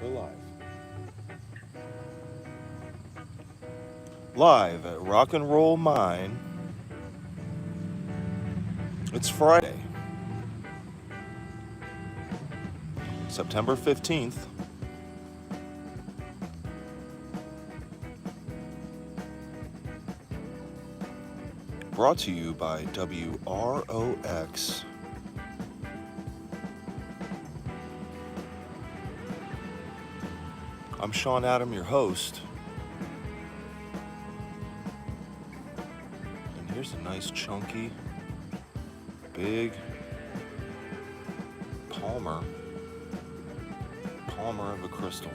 We're live. Live at Rock and Roll Mine. It's Friday, September 15th. Brought to you by WROX. I'm Sean Adam, your host. And here's a nice chunky, big Palmer of a crystal.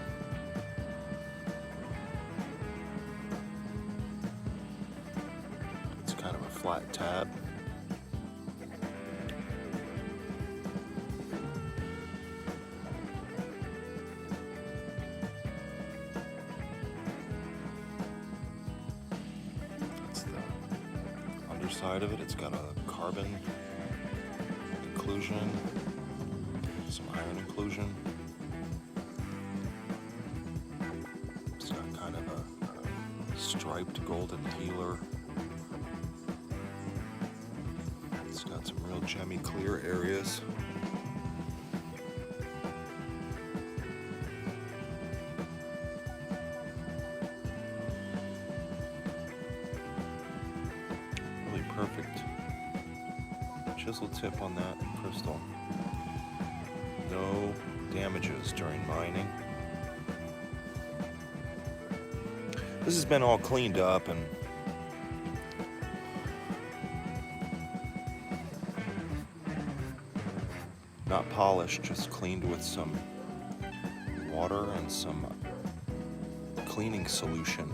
It's kind of a flat tab. That's the underside of it. It's got a carbon inclusion, some iron inclusion. It's got kind of a striped golden healer. It's got some real gemmy clear areas. Really perfect chisel tip on that crystal. No damages during mining. This has been all cleaned up and not polished, just cleaned with some water and some cleaning solution.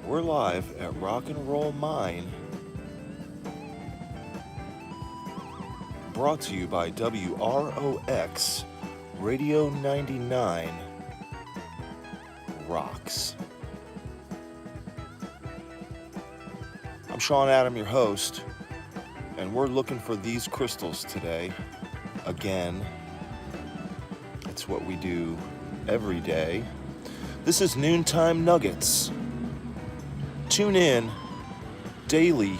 We're live at Rock and Roll Mine, brought to you by WROX Radio 99 WROX. I'm Sean Adam, your host, and we're looking for these crystals today. Again, it's what we do every day. This is Noontime Nuggets. Tune in daily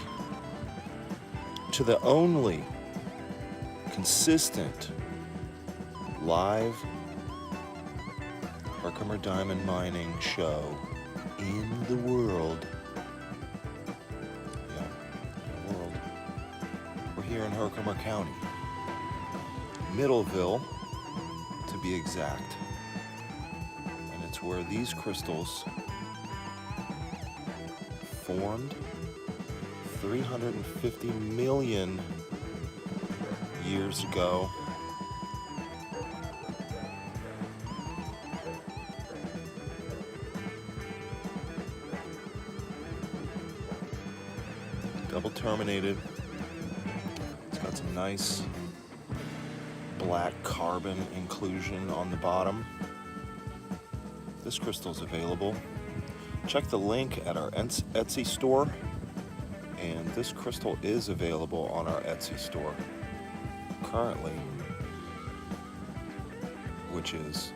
to the only consistent live Herkimer diamond mining show in the world. Yeah, in the world. We're here in Herkimer County, Middleville to be exact. And it's where these crystals formed 350 million years ago. Double terminated. It's got some nice black carbon inclusion on the bottom. This crystal's available. Check the link at our Etsy store, and this crystal is available on our Etsy store currently, which is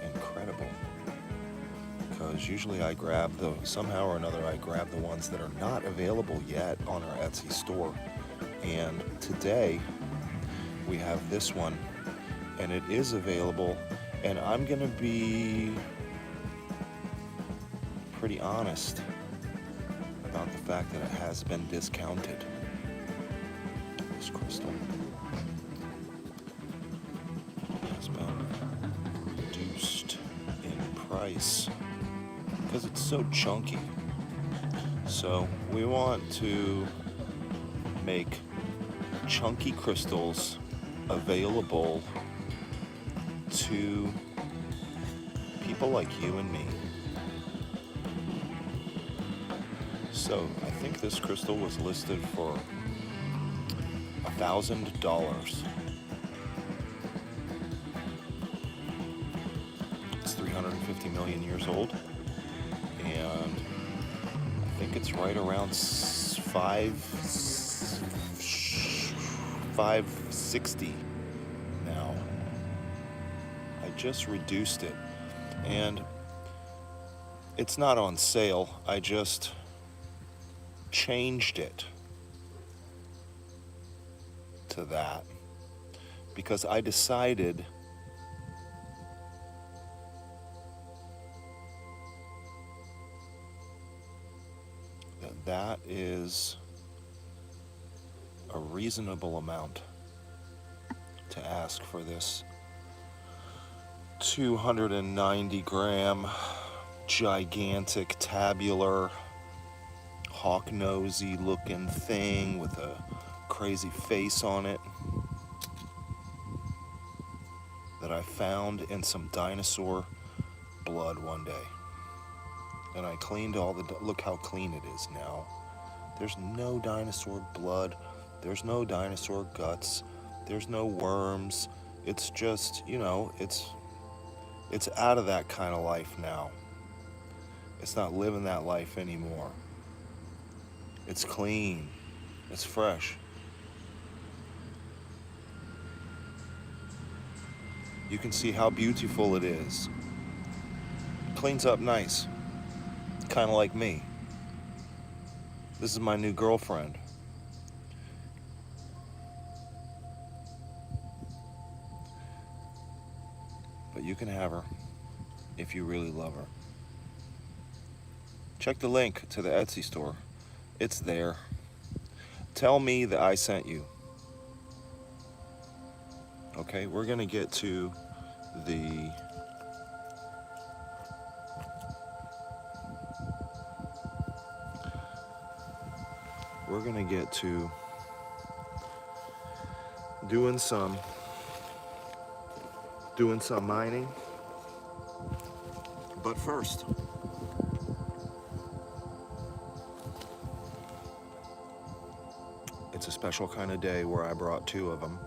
incredible, because usually somehow or another I grab the ones that are not available yet on our Etsy store, and today we have this one, and it is available, and I'm gonna be pretty honest about the fact that it has been discounted. This crystal has been reduced in price because it's so chunky. So we want to make chunky crystals available to people like you and me. So I think this crystal was listed for $1,000. 150 million years old, and I think it's right around 560 now. I just reduced it, and it's not on sale. I just changed it to that because I decided that is a reasonable amount to ask for this 290 gram gigantic tabular hawk-nosy looking thing with a crazy face on it that I found in some dinosaur blood one day. And I cleaned all the, look how clean it is now. There's no dinosaur blood, there's no dinosaur guts, there's no worms. It's just, you know, it's out of that kind of life now. It's not living that life anymore. It's clean, it's fresh. You can see how beautiful it is. Cleans up nice, kind of like me. This is my new girlfriend. But you can have her if you really love her. Check the link to the Etsy store. It's there. Tell me that I sent you. Okay, we're gonna get to the doing some mining. But first, it's a special kind of day where I brought two of them.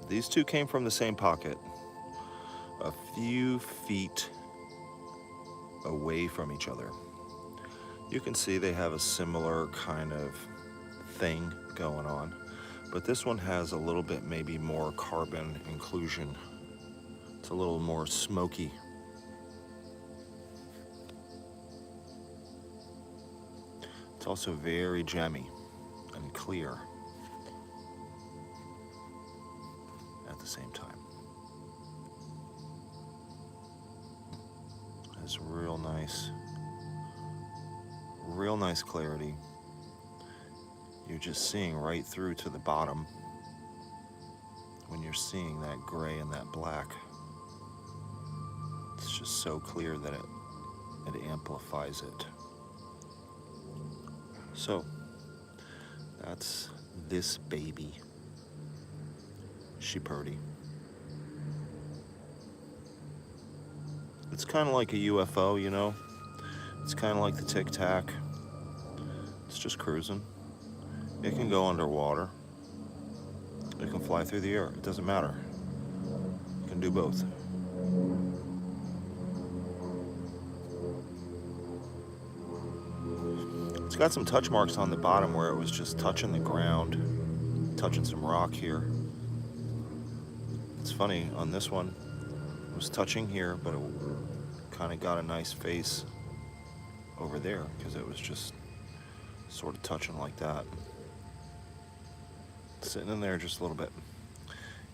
These two came from the same pocket, a few feet away from each other. You can see they have a similar kind of thing going on, but this one has a little bit maybe more carbon inclusion. It's a little more smoky. It's also very gemmy and clear at the same time. It's real nice clarity. You're just seeing right through to the bottom when you're seeing that gray and that black. It's just so clear that it amplifies it. So that's this baby. She purty. It's kind of like a UFO, you know? It's kind of like the Tic Tac. It's just cruising. It can go underwater. It can fly through the air. It doesn't matter. It can do both. It's got some touch marks on the bottom where it was just touching the ground, touching some rock here. It's funny, on this one, it was touching here, but it kind of got a nice face over there because it was just sort of touching like that. Sitting in there just a little bit.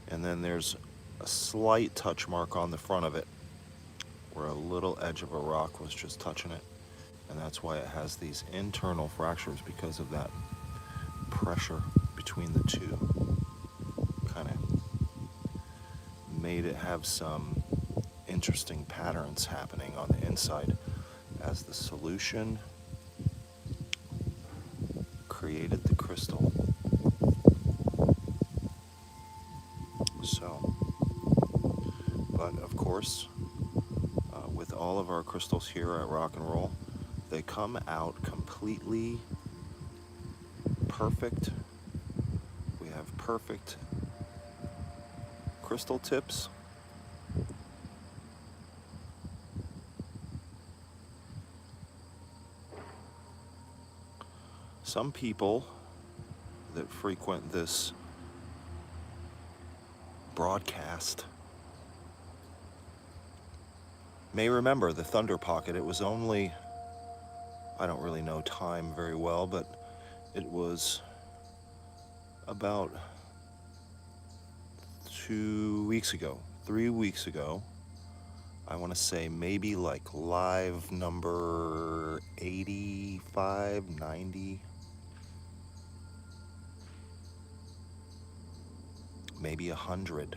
And then there's a slight touch mark on the front of it where a little edge of a rock was just touching it. And that's why it has these internal fractures, because of that pressure between the two. Kind of made it have some interesting patterns happening on the inside as the solution created the crystal. So, but of course, with all of our crystals here at Rock and Roll, they come out completely perfect. We have perfect crystal tips. Some people that frequent this broadcast may remember the Thunder Pocket. It was only, I don't really know time very well, but it was about 2 weeks ago, 3 weeks ago. I want to say maybe like live number 85, 90, maybe 100.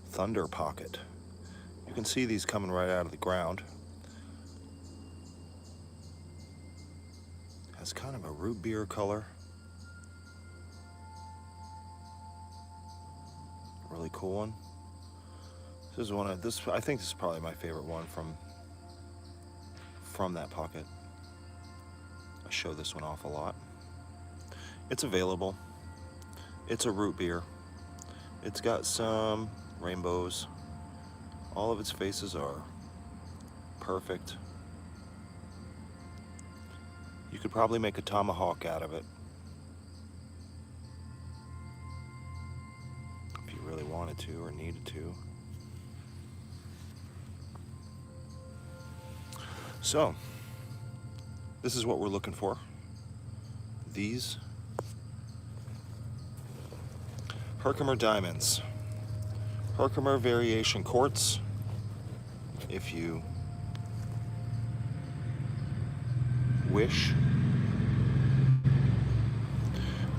Thunder Pocket. You can see these coming right out of the ground. Has kind of a root beer color. Really cool one. This is one of this. I think this is probably my favorite one from that pocket. I show this one off a lot. It's available. It's a root beer. It's got some rainbows. All of its faces are perfect. You could probably make a tomahawk out of it if you really wanted to or needed to. So, this is what we're looking for. These Herkimer diamonds. Herkimer variation quartz. If you wish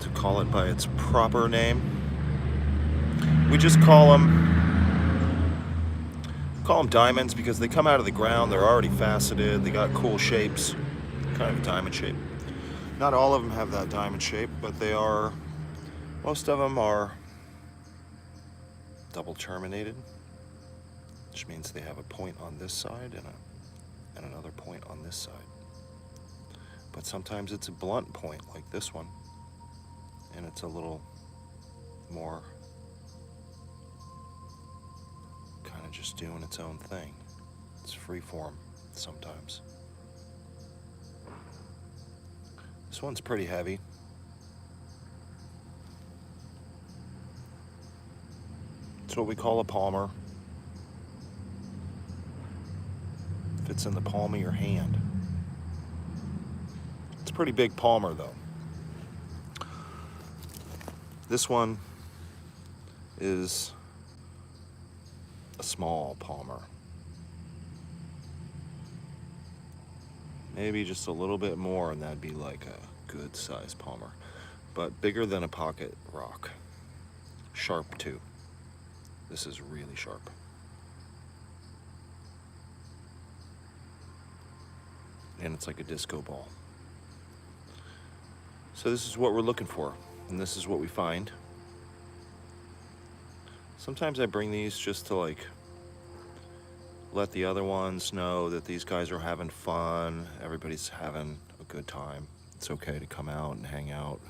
to call it by its proper name, we just call them diamonds because they come out of the ground. They're already faceted. They got cool shapes, kind of a diamond shape. Not all of them have that diamond shape, but they are. Most of them are double terminated, which means they have a point on this side and another point on this side. But sometimes it's a blunt point like this one, and it's a little more kind of just doing its own thing. It's free form sometimes. This one's pretty heavy. It's what we call a palmer. Fits in the palm of your hand. It's a pretty big palmer though. This one is a small palmer. Maybe just a little bit more and that'd be like a good size palmer. But bigger than a pocket rock. Sharp too. This is really sharp. And it's like a disco ball. So this is what we're looking for, and this is what we find. Sometimes I bring these just to like let the other ones know that these guys are having fun. Everybody's having a good time. It's okay to come out and hang out.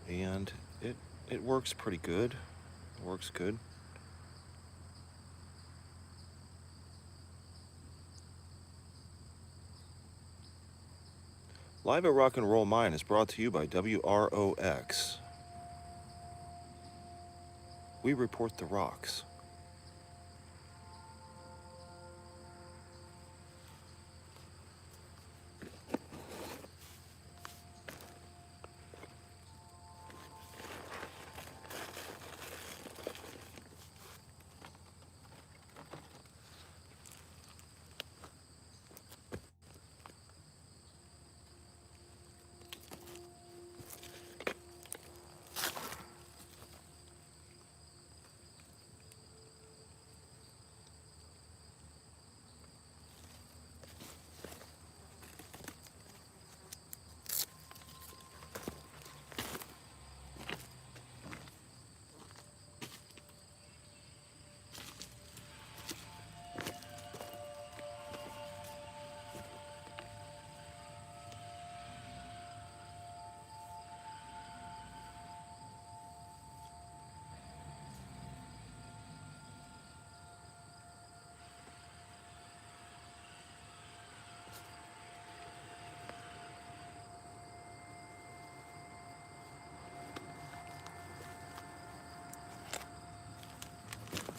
And it works pretty good. It works good. Live at Rock and Roll Mine is brought to you by WROX. We report the rocks.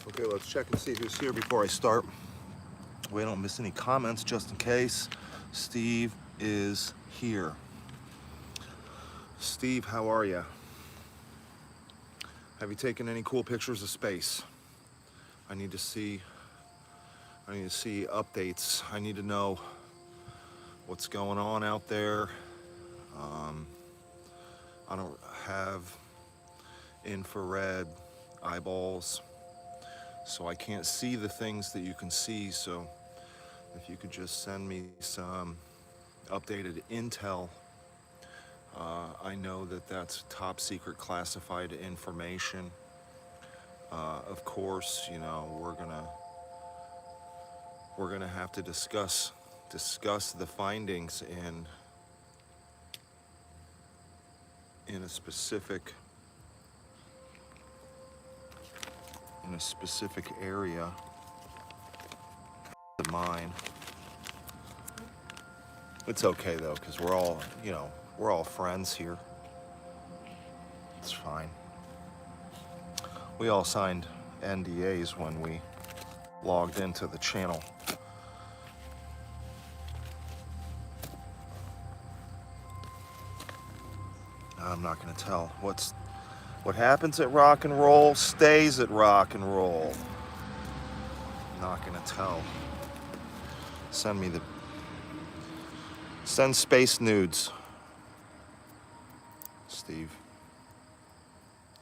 Okay, let's check and see who's here before I start. We don't miss any comments just in case. Steve is here. Steve, how are you? Have you taken any cool pictures of space? I need to see updates. I need to know what's going on out there. I don't have infrared eyeballs, so I can't see the things that you can see. So if you could just send me some updated intel. I know that that's top secret classified information. Of course, you know, we're gonna have to discuss the findings in a specific area of mine. It's okay though, because we're all, you know, we're all friends here. It's fine. We all signed NDAs when we logged into the channel. I'm not gonna tell. What happens at rock and roll stays at rock and roll. I'm not gonna tell. Send space nudes, Steve.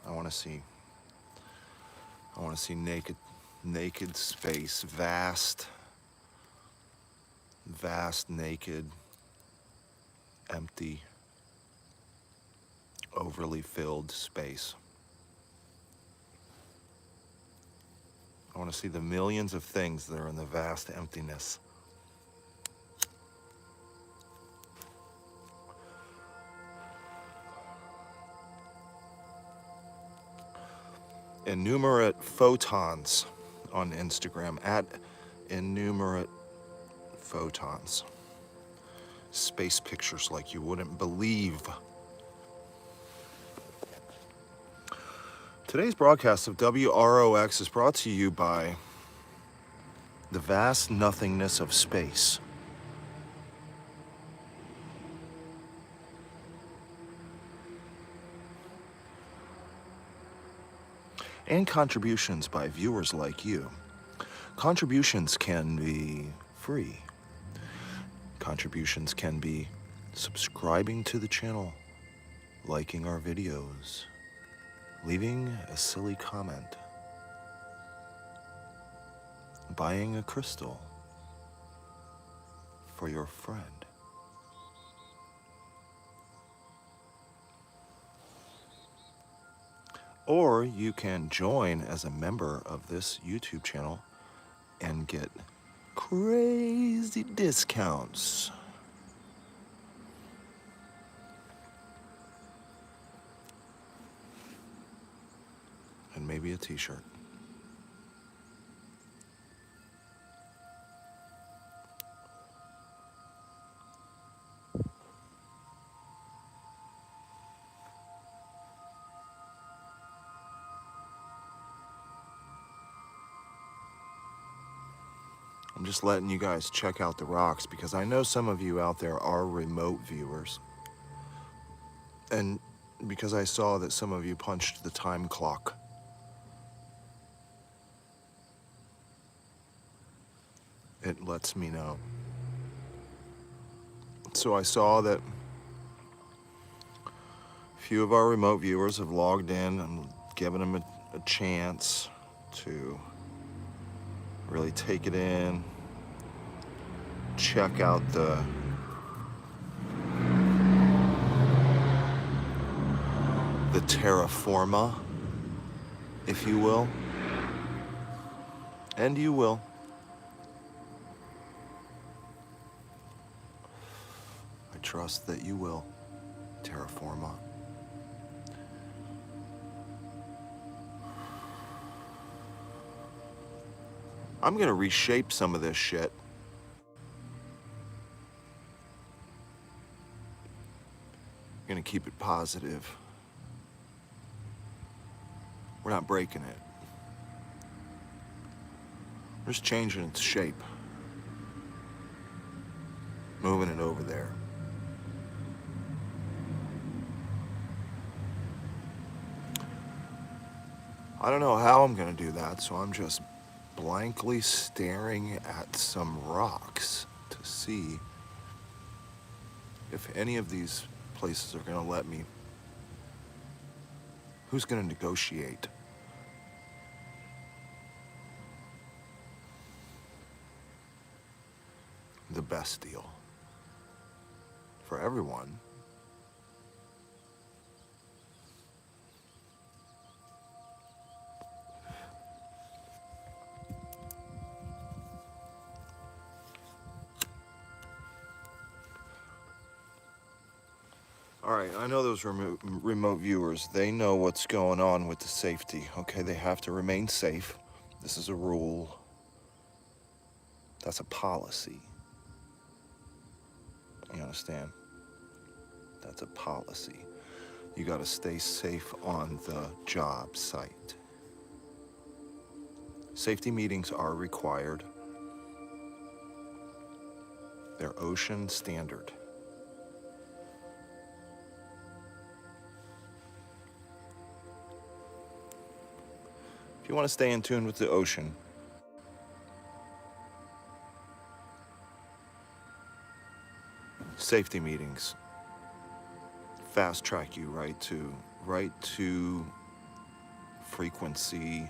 I want to see naked space, vast, naked, empty, overly filled space. I want to see the millions of things that are in the vast emptiness. Innumerate photons on Instagram, at innumerate photons. Space pictures like you wouldn't believe. Today's broadcast of WROX is brought to you by the vast nothingness of space. And contributions by viewers like you. Contributions can be free. Contributions can be subscribing to the channel, liking our videos, leaving a silly comment, buying a crystal for your friend. Or you can join as a member of this YouTube channel and get crazy discounts. And maybe a t-shirt. I'm just letting you guys check out the rocks because I know some of you out there are remote viewers. And because I saw that some of you punched the time clock. It lets me know. So I saw that a few of our remote viewers have logged in and given them a chance to really take it in, check out the terra forma, if you will. And you will. I trust that you will, terra forma. I'm gonna reshape some of this shit. I'm gonna keep it positive. We're not breaking it. Just changing its shape. Moving it over there. I don't know how I'm gonna do that, so I'm just blankly staring at some rocks to see if any of these places are gonna let me. Who's gonna negotiate? The best deal for everyone. All right, I know those remote viewers, they know what's going on with the safety. Okay, they have to remain safe. This is a rule. That's a policy. You understand? That's a policy. You gotta stay safe on the job site. Safety meetings are required. They're ocean standard. If you want to stay in tune with the ocean, safety meetings fast track you right to frequency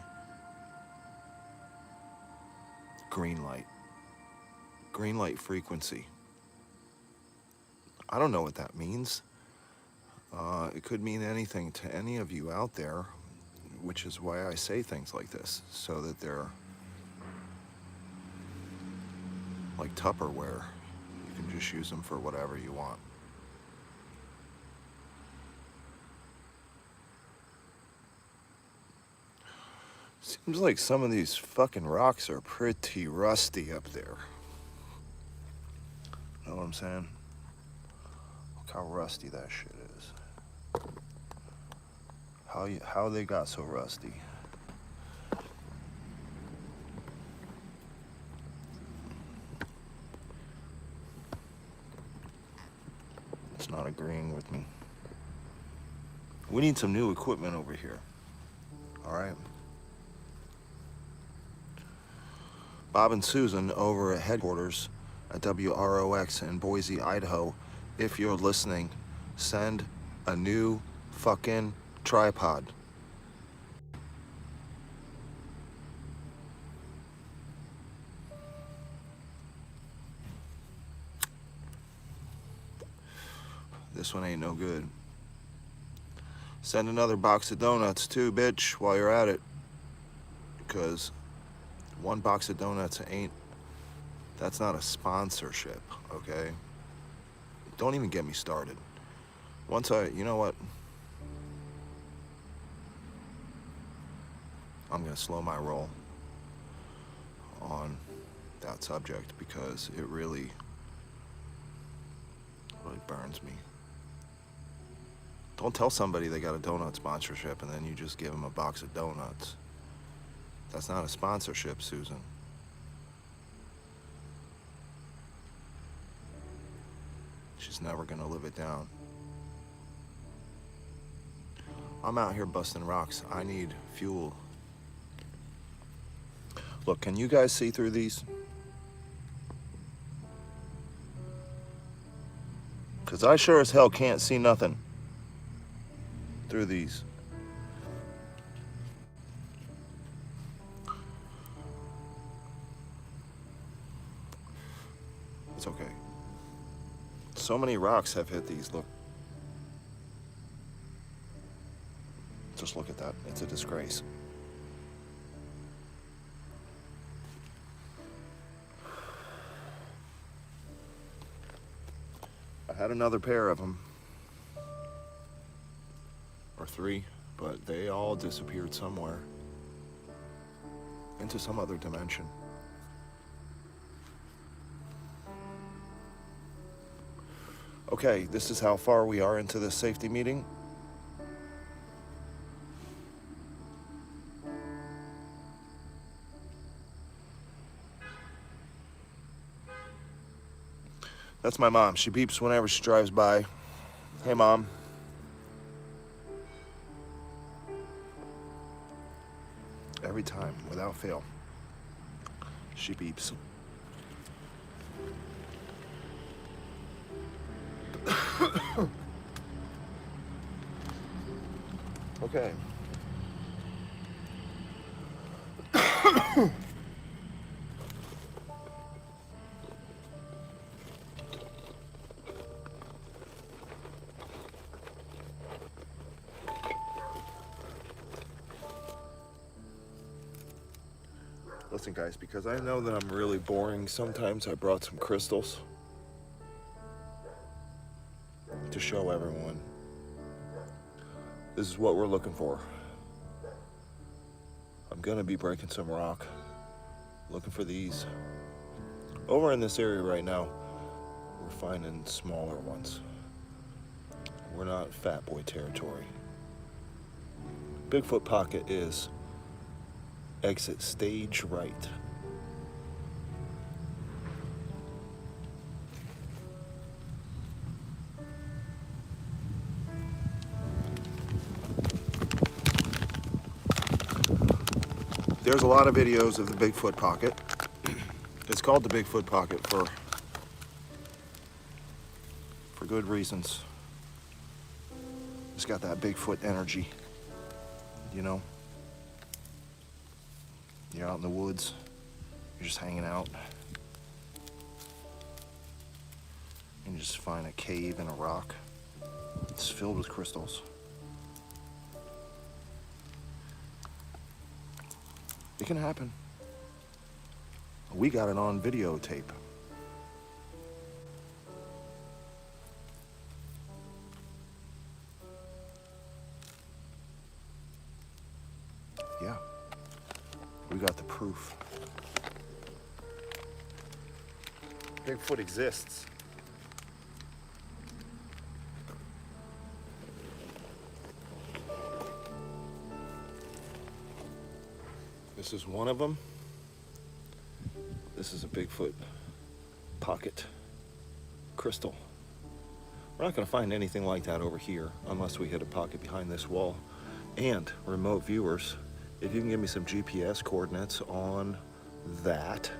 green light frequency. I don't know what that means. It could mean anything to any of you out there, which is why I say things like this, so that they're like Tupperware. You can just use them for whatever you want. Seems like some of these fucking rocks are pretty rusty up there. Know what I'm saying? Look how rusty that shit is. How they got so rusty? It's not agreeing with me. We need some new equipment over here. All right. Bob and Susan over at headquarters at WROX in Boise, Idaho. If you're listening, send a new fucking tripod. This one ain't no good. Send another box of donuts too, bitch, while you're at it. Because one box of donuts that's not a sponsorship, okay? Don't even get me started. You know what? I'm gonna slow my roll on that subject because it really burns me. Don't tell somebody they got a donut sponsorship and then you just give them a box of donuts. That's not a sponsorship, Susan. She's never gonna live it down. I'm out here busting rocks. I need fuel. Look, can you guys see through these? Because I sure as hell can't see nothing through these. It's okay. So many rocks have hit these, look. Just look at that, it's a disgrace. I had another pair of them, or three, but they all disappeared somewhere, into some other dimension. Okay, this is how far we are into this safety meeting. That's my mom. She beeps whenever she drives by. Hey, Mom. Every time, without fail, she beeps. Okay. Listen, guys, because I know that I'm really boring, sometimes I brought some crystals to show everyone. This is what we're looking for. I'm gonna be breaking some rock, looking for these. Over in this area right now, we're finding smaller ones. We're not fat boy territory. Bigfoot pocket is exit stage right. There's a lot of videos of the Bigfoot pocket. It's called the Bigfoot pocket for good reasons. It's got that Bigfoot energy, you know? You're out in the woods, you're just hanging out, and you just find a cave in a rock. It's filled with crystals. It can happen. We got it on videotape. Yeah, we got the proof. Bigfoot exists. This is one of them. This is a Bigfoot pocket crystal. We're not going to find anything like that over here unless we hit a pocket behind this wall. And remote viewers, if you can give me some GPS coordinates on that,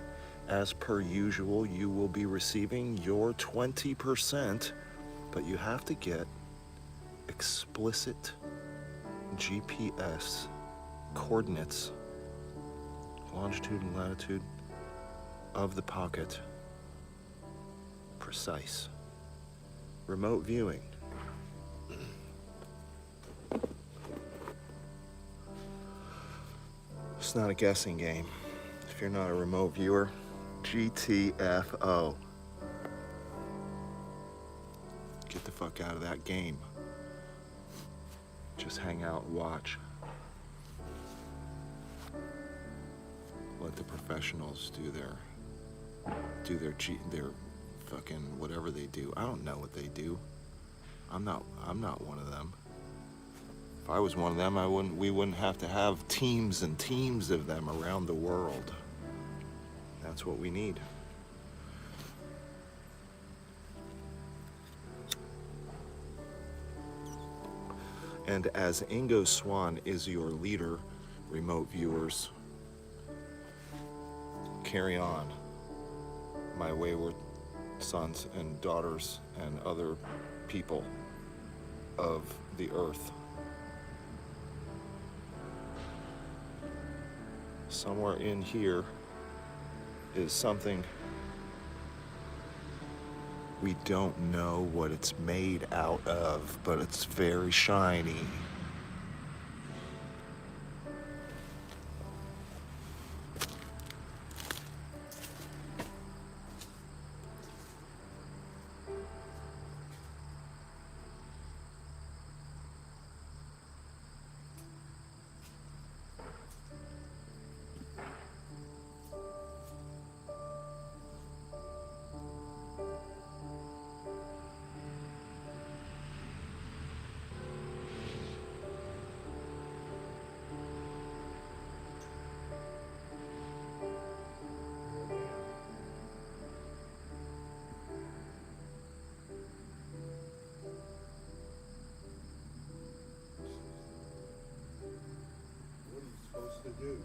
as per usual, you will be receiving your 20%, but you have to get explicit GPS coordinates, longitude and latitude of the pocket, precise. Remote viewing. It's not a guessing game. If you're not a remote viewer, GTFO. Get the fuck out of that game. Just hang out and watch. Let the professionals do their fucking whatever they do. I don't know what they do. I'm not one of them. If I was one of them, we wouldn't have to have teams and teams of them around the world. That's what we need. And as Ingo Swan is your leader, remote viewers, carry on, my wayward sons and daughters and other people of the earth. Somewhere in here is something we don't know what it's made out of, but it's very shiny. else to do.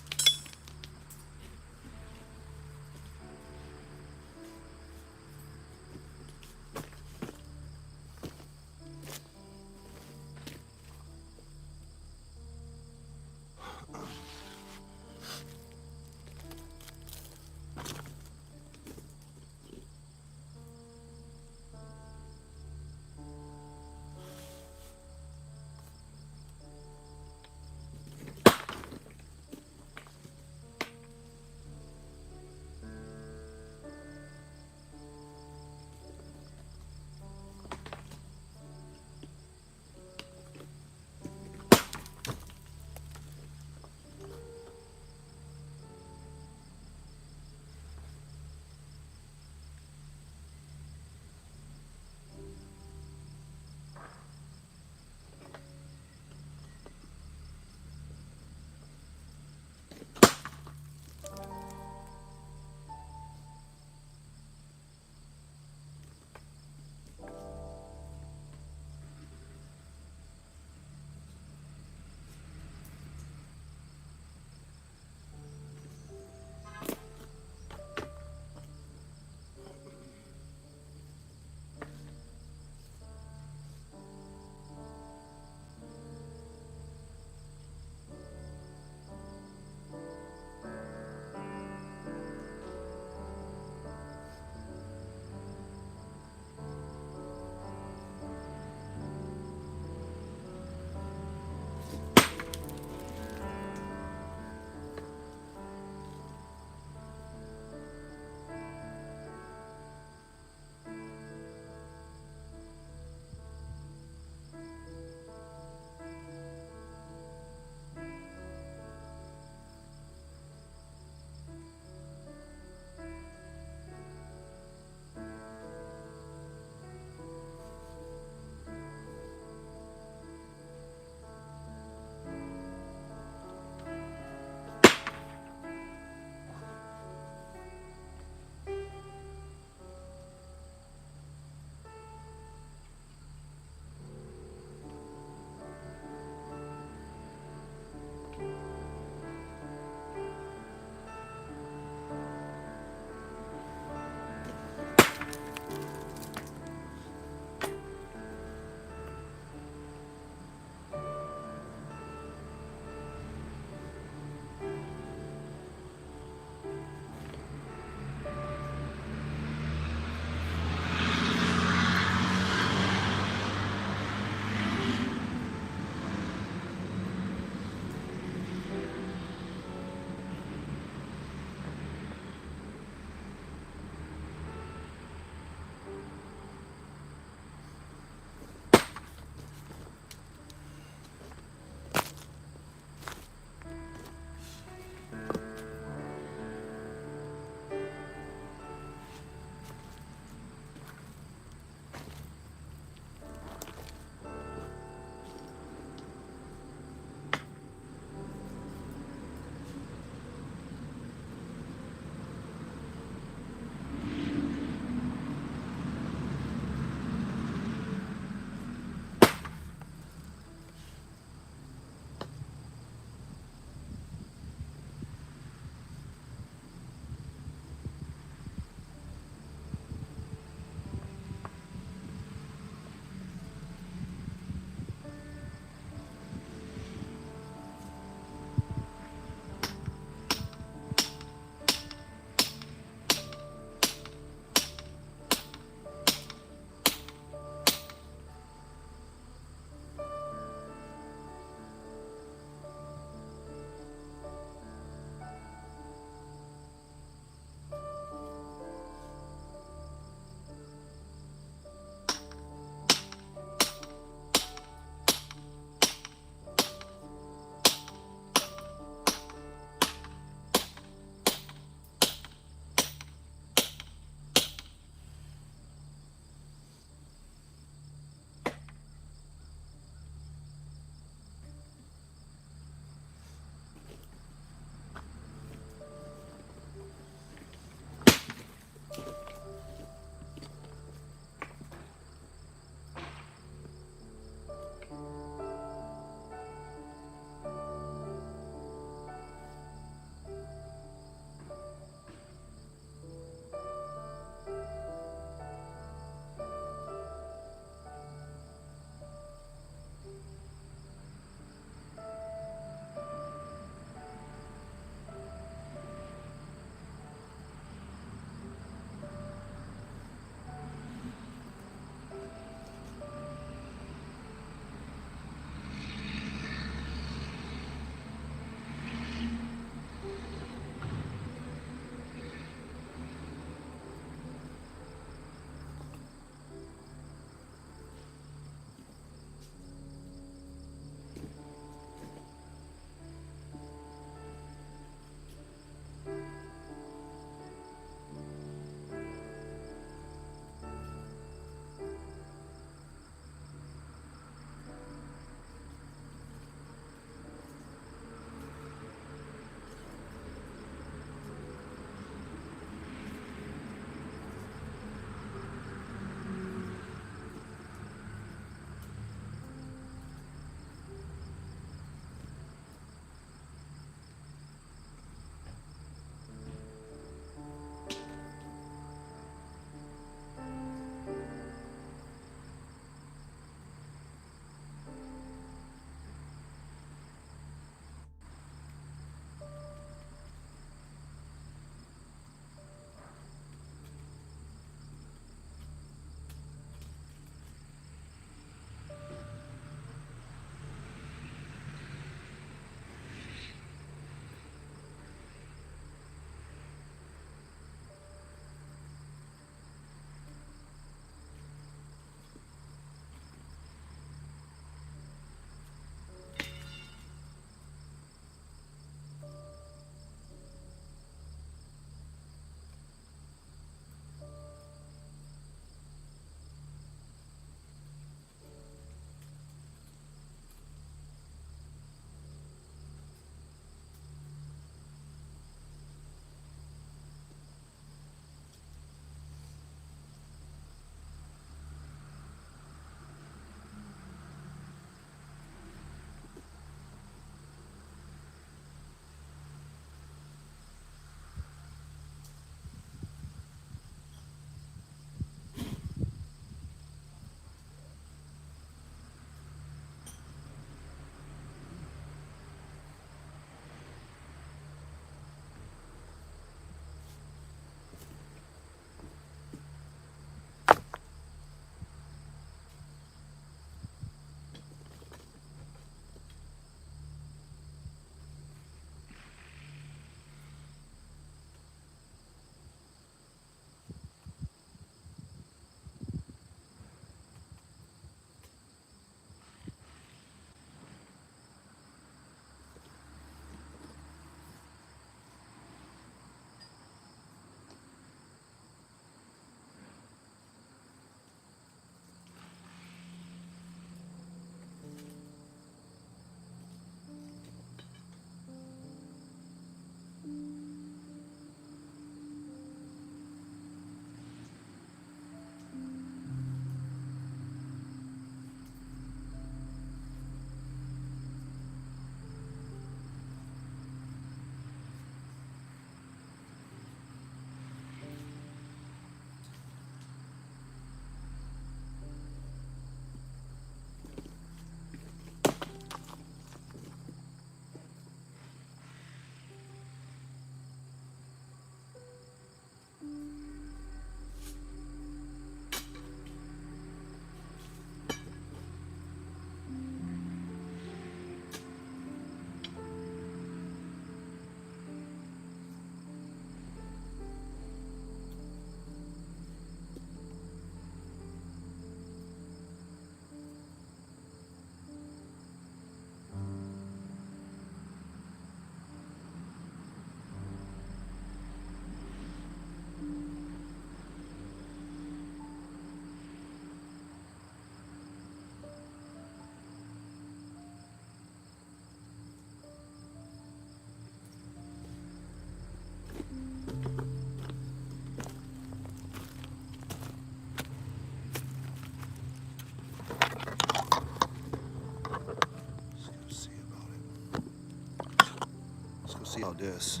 this.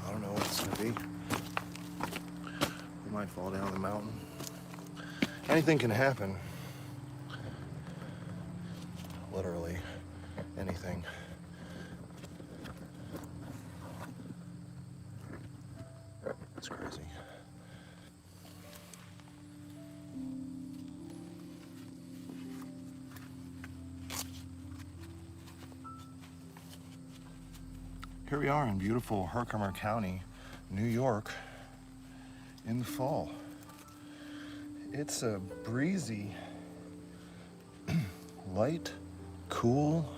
I don't know what it's gonna be. It might fall down the mountain. Anything can happen. Literally anything. It's crazy. Here we are in beautiful Herkimer County, New York, in the fall. It's a breezy, light, cool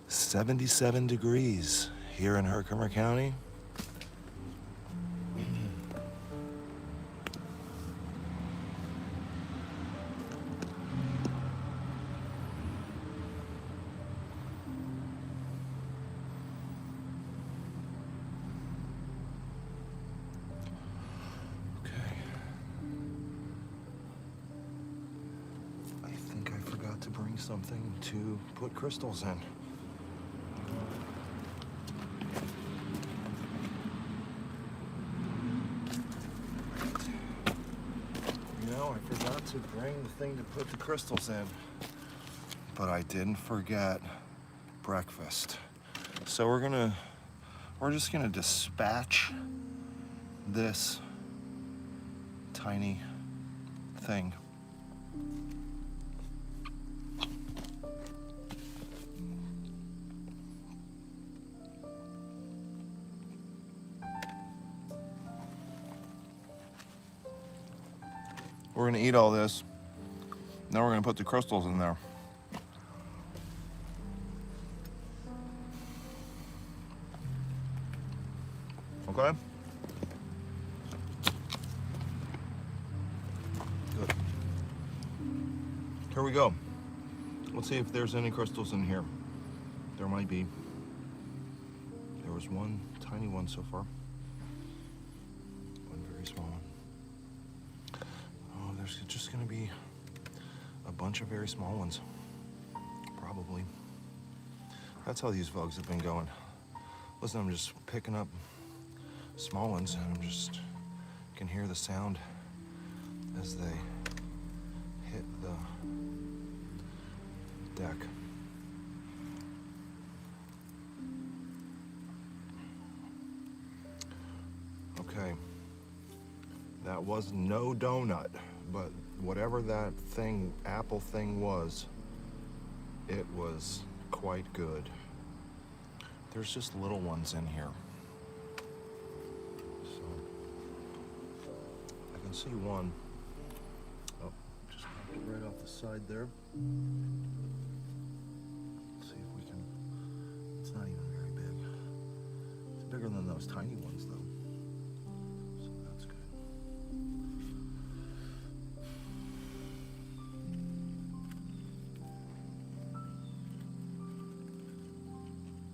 77 degrees here in Herkimer County. To bring something to put crystals in. You know, I forgot to bring the thing to put the crystals in, but I didn't forget breakfast. So we're just gonna dispatch this tiny thing. We're gonna eat all this. Now we're gonna put the crystals in there. Okay? Good. Here we go. Let's see if there's any crystals in here. There might be. There was one tiny one so far. One very small one. Oh, there's just gonna be a bunch of very small ones. Probably. That's how these vlogs have been going. Listen, I'm just picking up small ones and I'm just can hear the sound as they hit the deck. Okay, that was no donut, but whatever that thing, apple thing was, it was quite good. There's just little ones in here. So, I can see one. Oh, just popped it right off the side there. Let's see if we can, it's not even very big. It's bigger than those tiny ones though. So that's good.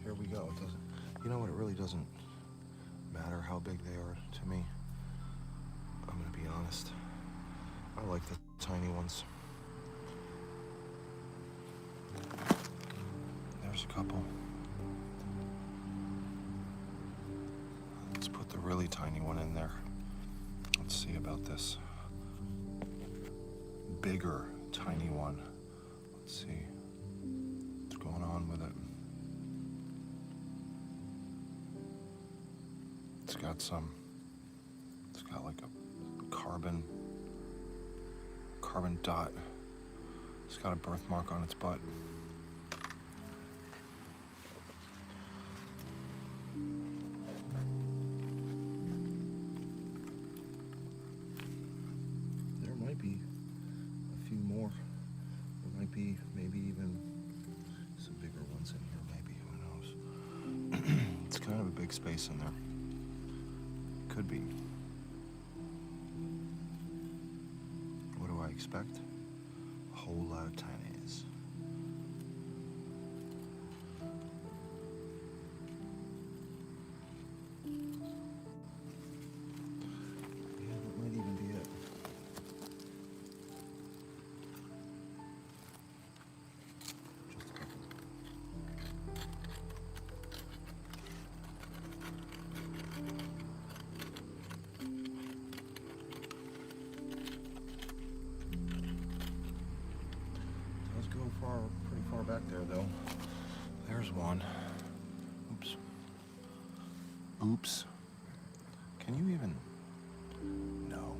Here we go. It doesn't, you know what, it really doesn't matter how big they are to me. I'm gonna be honest. I like the tiny ones. There's a couple. Let's put the really tiny one in there. Let's see about this bigger tiny one. Let's see what's going on with it. It's got like a carbon dot. It's got a birthmark on its butt. There might be a few more. There might be maybe even some bigger ones in here, maybe, who knows. It's kind of a big space in there. Could be. What do I expect? A whole lot of tinies. Yeah, that might even be it. Just a couple. hoops. Can you even? No,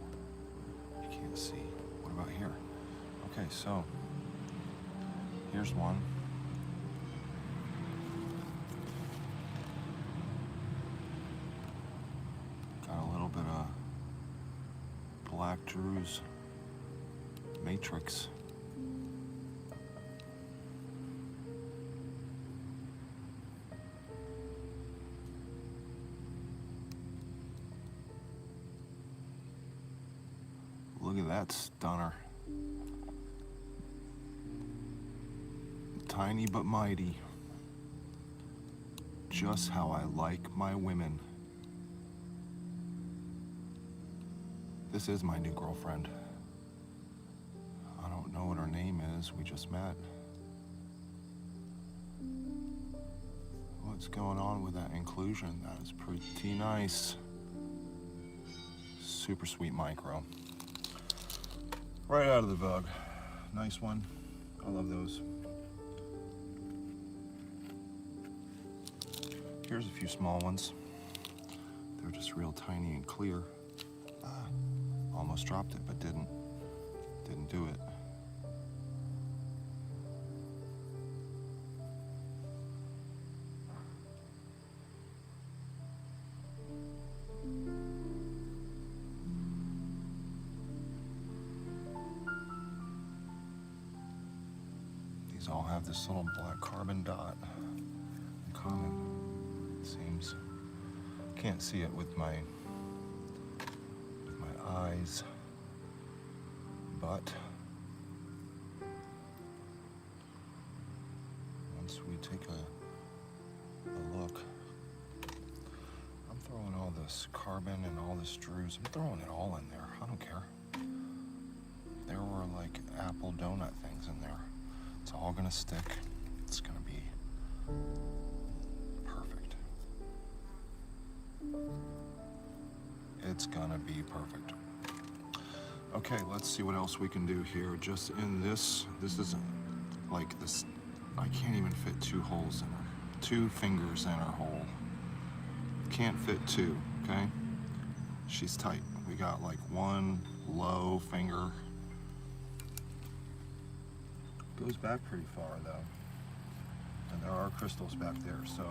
you can't see. What about here? Okay, so here's one. Got a little bit of Black Drew's Matrix. Look at that stunner. Tiny but mighty. Just how I like my women. This is my new girlfriend. I don't know what her name is. We just met. What's going on with that inclusion? That is pretty nice. Super sweet micro. Right out of the bug. Nice one. I love those. Here's a few small ones. They're just real tiny and clear. Almost dropped it, but didn't do it. These all have this little black carbon dot in common, it seems. Can't see it with my eyes, but once we take a look, I'm throwing all this carbon and all this Drew's. I'm throwing it all in there. I don't care. There were like apple donut things in there. It's all gonna stick. It's gonna be perfect. It's gonna be perfect. Okay, let's see what else we can do here. Just in this isn't like this. I can't even fit two holes in her. 2 fingers in her hole. Can't fit 2, okay? She's tight. We got like 1 low finger. Goes back pretty far though. And there are crystals back there, so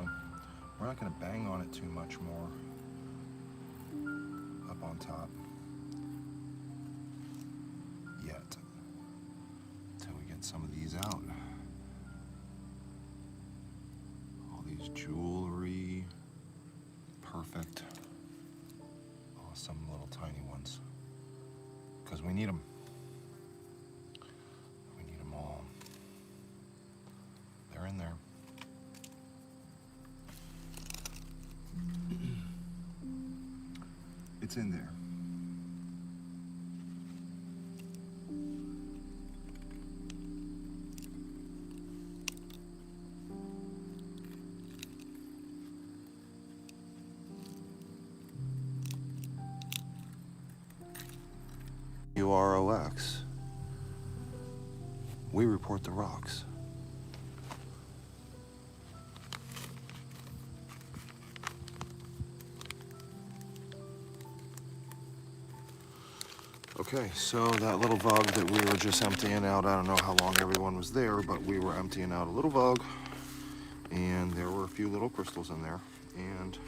we're not gonna bang on it too much more. Up on top yet, until we get some of these out. All these jewelry, perfect. Oh, some little tiny ones, because we need them. We need them all. They're in there. It's in there. WROX. We report the rocks. Okay, so that little vug that we were just emptying out, I don't know how long everyone was there, but we were emptying out a little vug, and there were a few little crystals in there, and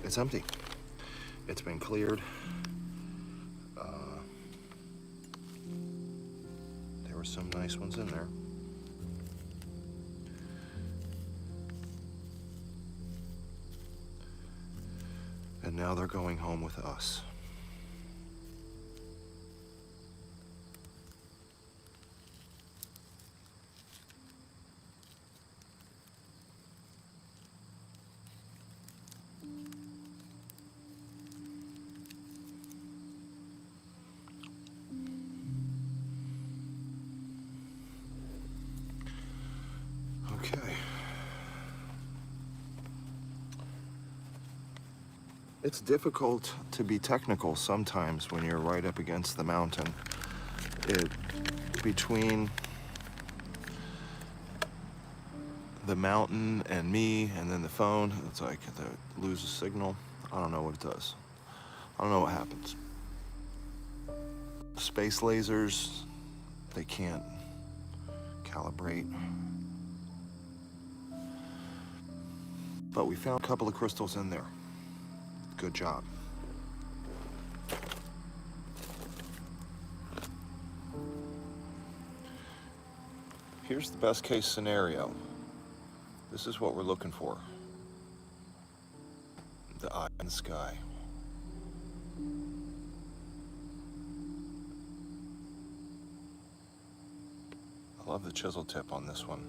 it's empty. It's been cleared. There were some nice ones in there. And now they're going home with us. Okay. It's difficult to be technical sometimes when you're right up against the mountain. Between the mountain and me, and then the phone, it's like it loses signal. I don't know what it does. I don't know what happens. Space lasers, they can't calibrate. But we found a couple of crystals in there. Good job. Here's the best case scenario. This is what we're looking for. The eye in the sky. I love the chisel tip on this one.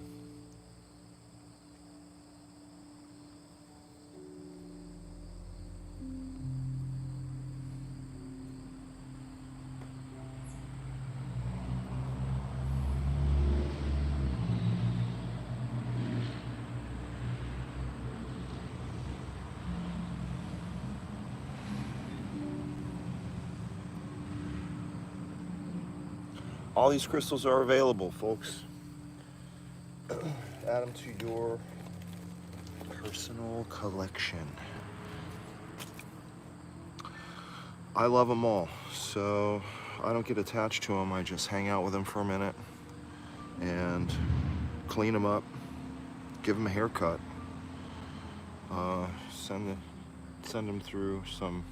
All these crystals are available, folks. Add them to your personal collection. I love them all, so I don't get attached to them. I just hang out with them for a minute and clean them up, give them a haircut, send them through some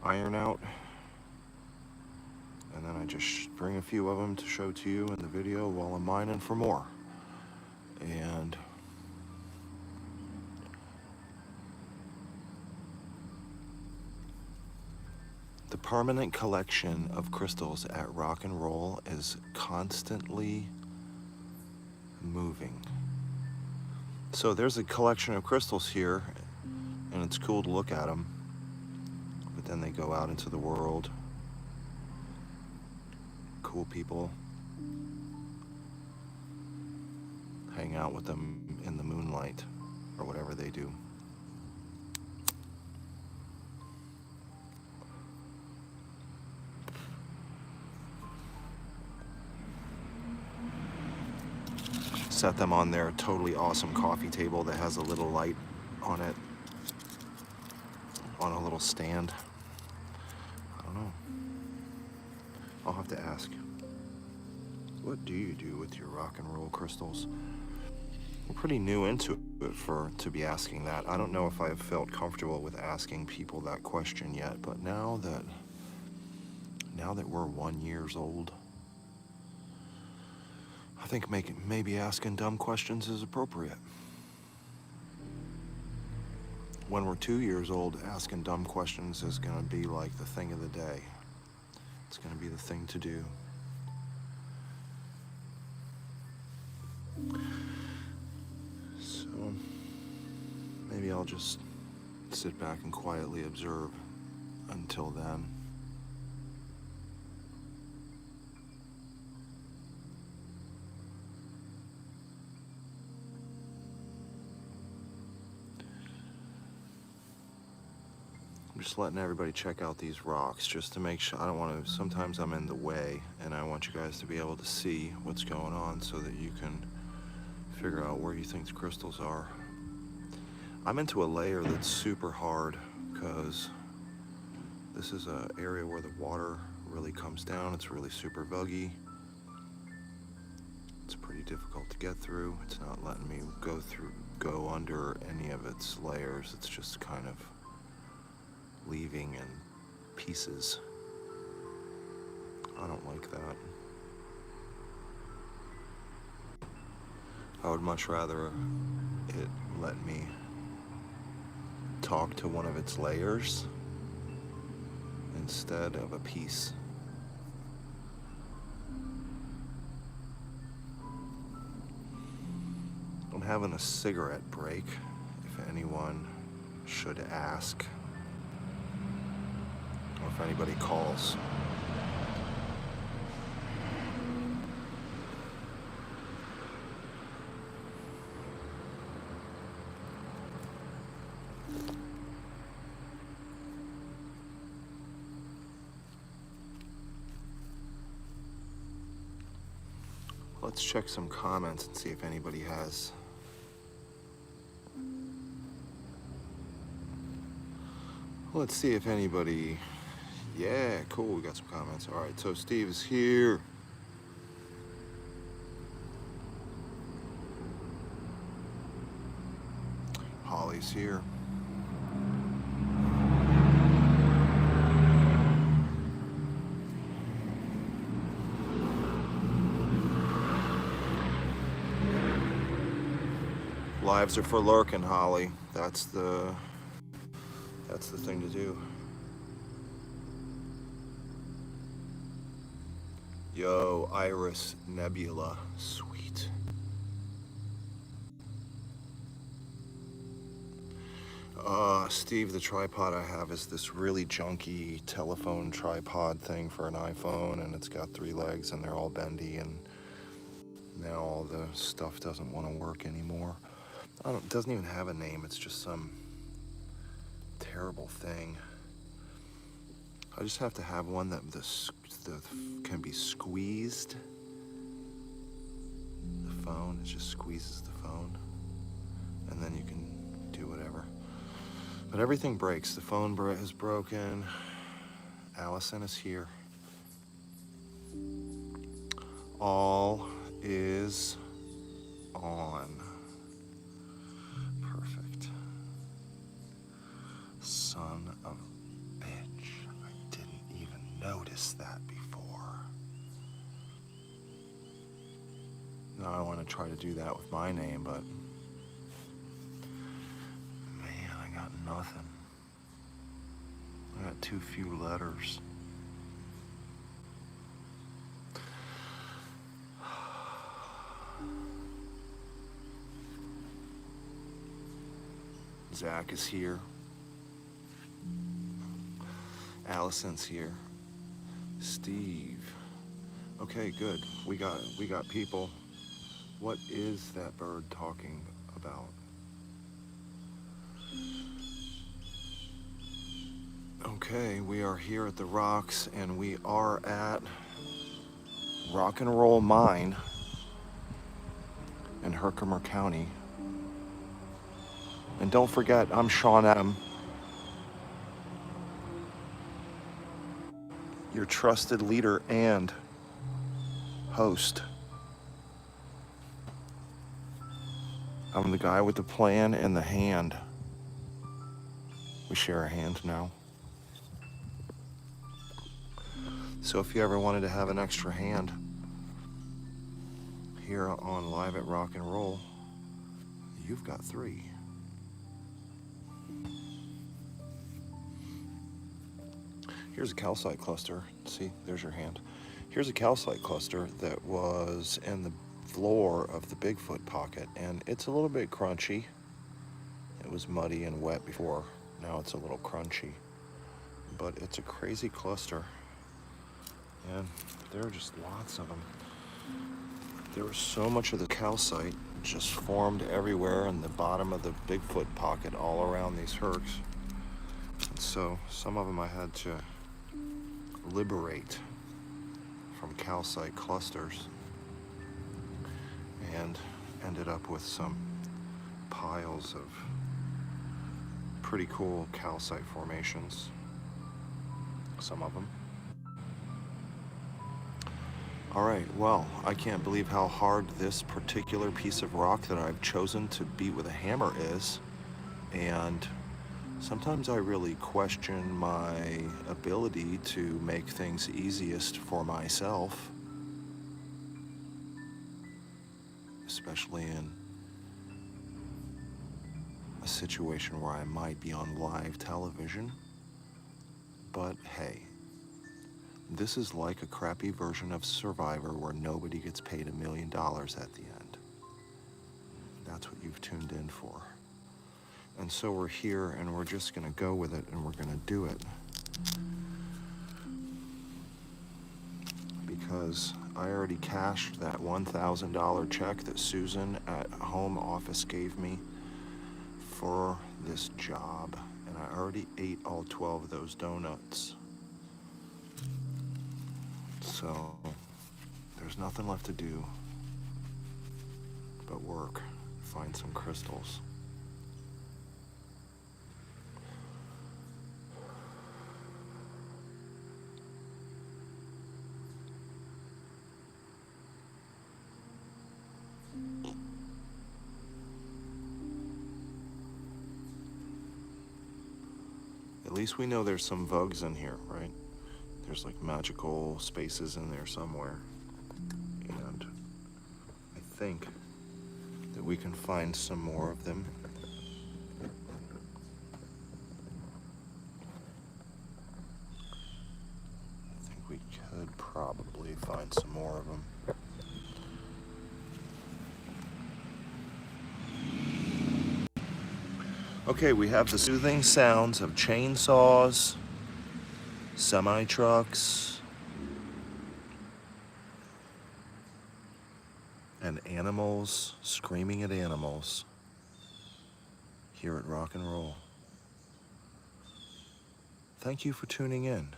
iron out, and then I just bring a few of them to show to you in the video while I'm mining for more. And the permanent collection of crystals at Rock and Roll is constantly moving. So there's a collection of crystals here, and it's cool to look at them, but then they go out into the world. Cool people hang out with them in the moonlight or whatever they do. Set them on their totally awesome coffee table that has a little light on it, on a little stand. I don't know. I'll have to ask. What do you do with your rock and roll crystals? I'm pretty new into it to be asking that. I don't know if I've felt comfortable with asking people that question yet, but now that we're 1 year old, I think maybe asking dumb questions is appropriate. When we're 2 years old, asking dumb questions is gonna be like the thing of the day. It's gonna be the thing to do. So maybe I'll just sit back and quietly observe until then. I'm just letting everybody check out these rocks just to make sure. I don't want to, sometimes I'm in the way, and I want you guys to be able to see what's going on so that you can figure out where you think the crystals are. I'm into a layer that's super hard because this is an area where the water really comes down. It's really super vuggy. It's pretty difficult to get through. It's not letting me go under any of its layers. It's just kind of leaving in pieces. I don't like that. I would much rather it let me talk to one of its layers instead of a piece. I'm having a cigarette break, if anyone should ask, or if anybody calls. Let's check some comments and see if anybody has. Let's see if anybody. Yeah, cool. We got some comments. All right, so Steve is here. Holly's here. Lives are for lurking, Holly. That's the thing to do. Yo, Iris Nebula. Sweet. Steve, the tripod I have is this really junky telephone tripod thing for an iPhone, and it's got 3 legs and they're all bendy, and now all the stuff doesn't want to work anymore. It doesn't even have a name. It's just some terrible thing. I just have to have one that can be squeezed. The phone, it just squeezes the phone, and then you can do whatever. But everything breaks. The phone is broken. Allison is here. All is on. Perfect. Son of a bitch. I didn't even notice that before. Now I want to try to do that with my name, but man, I got nothing. I got too few letters. Zach is here. Allison's here. Steve. Okay, good. We got people. What is that bird talking about? Okay, we are here at the WROX, and we are at Rock and Roll Mine in Herkimer County. And don't forget, I'm Sean Adam, your trusted leader and host. I'm the guy with the plan and the hand. We share a hand now. So if you ever wanted to have an extra hand here on Live at Rock and Roll, you've got 3. Here's a calcite cluster. See, there's your hand. Here's a calcite cluster that was in the floor of the Bigfoot pocket, and it's a little bit crunchy. It was muddy and wet before. Now it's a little crunchy, but it's a crazy cluster, and there are just lots of them. There was so much of the calcite just formed everywhere in the bottom of the Bigfoot pocket all around these hercs. And so some of them I had to liberate from calcite clusters, and ended up with some piles of pretty cool calcite formations, some of them. All right, well, I can't believe how hard this particular piece of rock that I've chosen to beat with a hammer is, and sometimes I really question my ability to make things easiest for myself, especially in a situation where I might be on live television. But hey, this is like a crappy version of Survivor where nobody gets paid $1 million at the end. That's what you've tuned in for. And so we're here, and we're just gonna go with it, and we're gonna do it. Because I already cashed that $1,000 check that Susan at home office gave me for this job. And I already ate all 12 of those donuts. So there's nothing left to do but work. Find some crystals. At least we know there's some vugs in here, right? There's like magical spaces in there somewhere. And I think that we can find some more of them. I think we could probably find some more of them. Okay, we have the soothing sounds of chainsaws, semi-trucks, and animals screaming at animals here at Rock and Roll. Thank you for tuning in.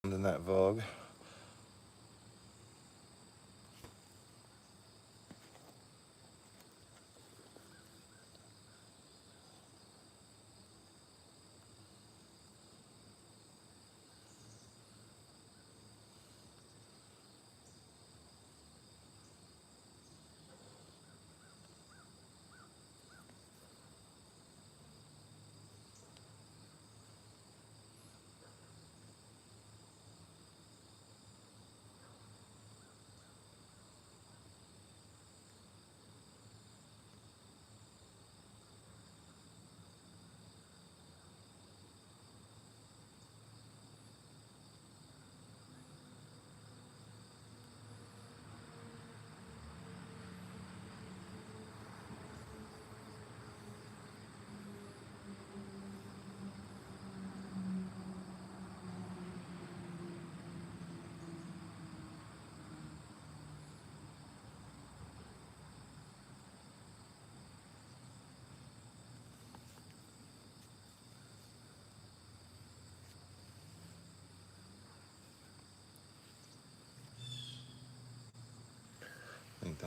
In that Vogue.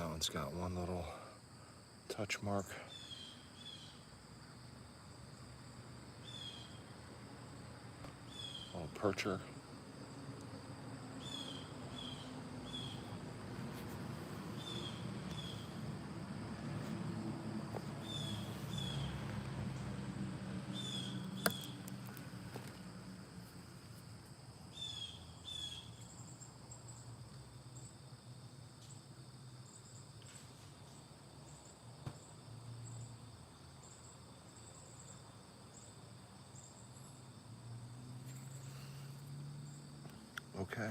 That one's got one little touch mark. Little percher. Okay.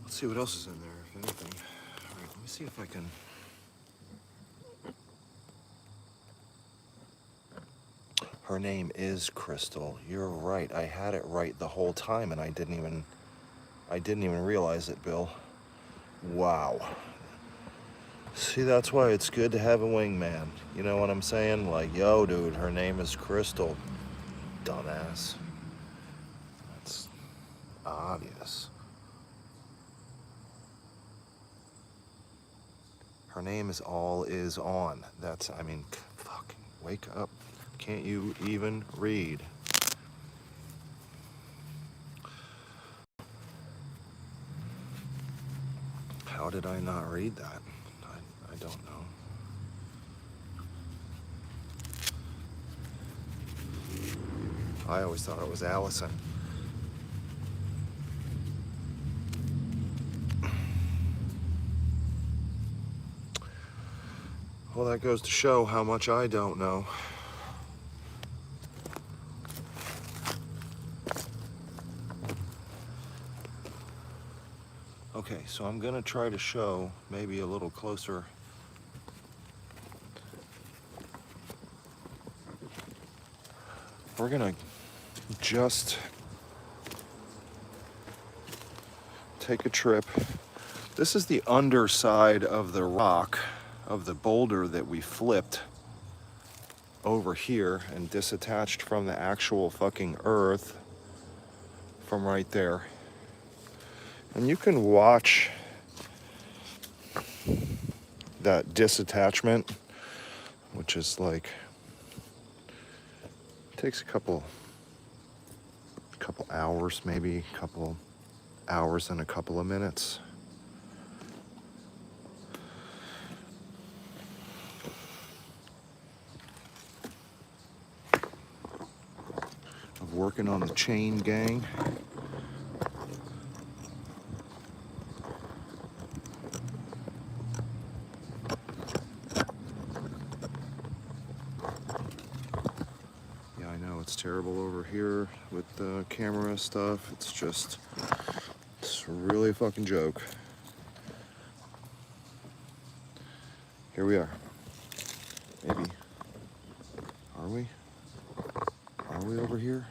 Let's see what else is in there, if anything. All right, let me see if I can. Her name is Crystal. You're right. I had it right the whole time, and I didn't even realize it, Bill. Wow. See, that's why it's good to have a wingman. You know what I'm saying? Like, yo, dude, her name is Crystal. Dumbass. That's obvious. Her name is All Is On. That's, I mean, fucking wake up. Can't you even read? How did I not read that? I don't know. I always thought it was Allison. Well, that goes to show how much I don't know. Okay, so I'm gonna try to show maybe a little closer. We're gonna just take a trip. This is the underside of the rock, of the boulder that we flipped over here and disattached from the actual fucking earth from right there. And you can watch that disattachment, which is like, takes a couple hours, maybe a couple hours and a couple of minutes. Of working on the chain gang. It's terrible over here with the camera stuff. It's really a fucking joke. Here we are. Maybe. Are we? Are we over here?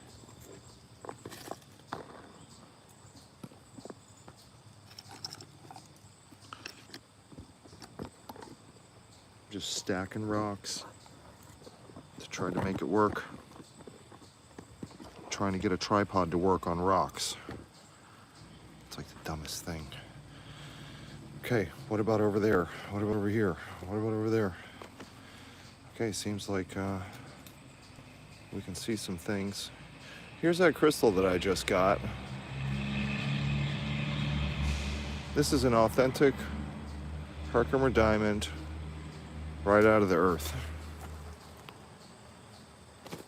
Just stacking rocks to try to make it work. Trying to get a tripod to work on rocks. It's like the dumbest thing. Okay, what about over there? What about over here? What about over there? Okay, seems like we can see some things. Here's that crystal that I just got. This is an authentic Herkimer diamond right out of the earth. It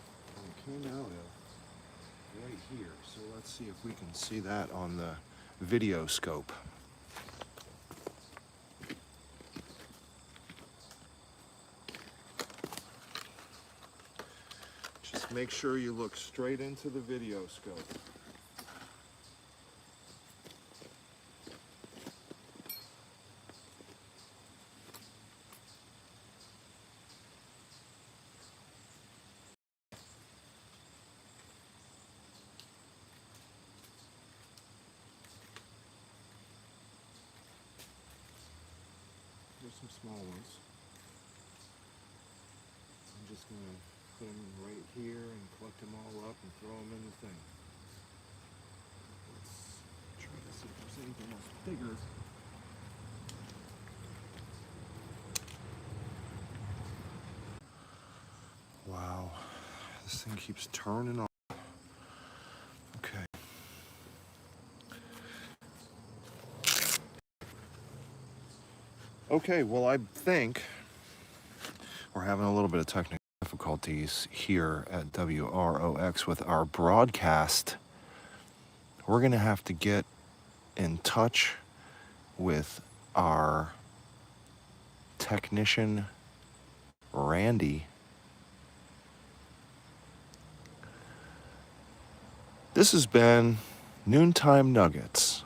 came out of right here, so let's see if we can see that on the video scope. Just make sure you look straight into the video scope. There's some small ones. just going to put them right here and collect them all up and throw them in the thing. Let's try to see if there's anything else bigger. Wow, this thing keeps turning on. Okay. Okay, well, I think we're having a little bit of technical difficulties here at WROX with our broadcast. We're going to have to get in touch with our technician, Randy. This has been Noontime Nuggets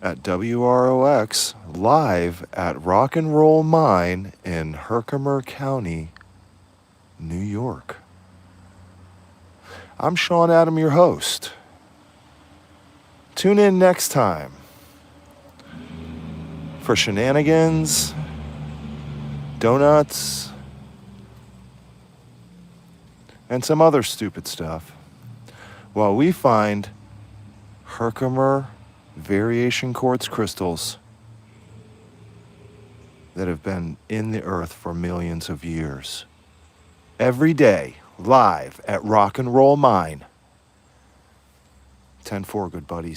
at WROX, live at Rock and Roll Mine in Herkimer County, New York. I'm Sean Adam, your host. Tune in next time for shenanigans, donuts, and some other stupid stuff while we find Herkimer variation quartz crystals that have been in the earth for millions of years. Every day, live at Rock and Roll Mine. 10-4, good buddies.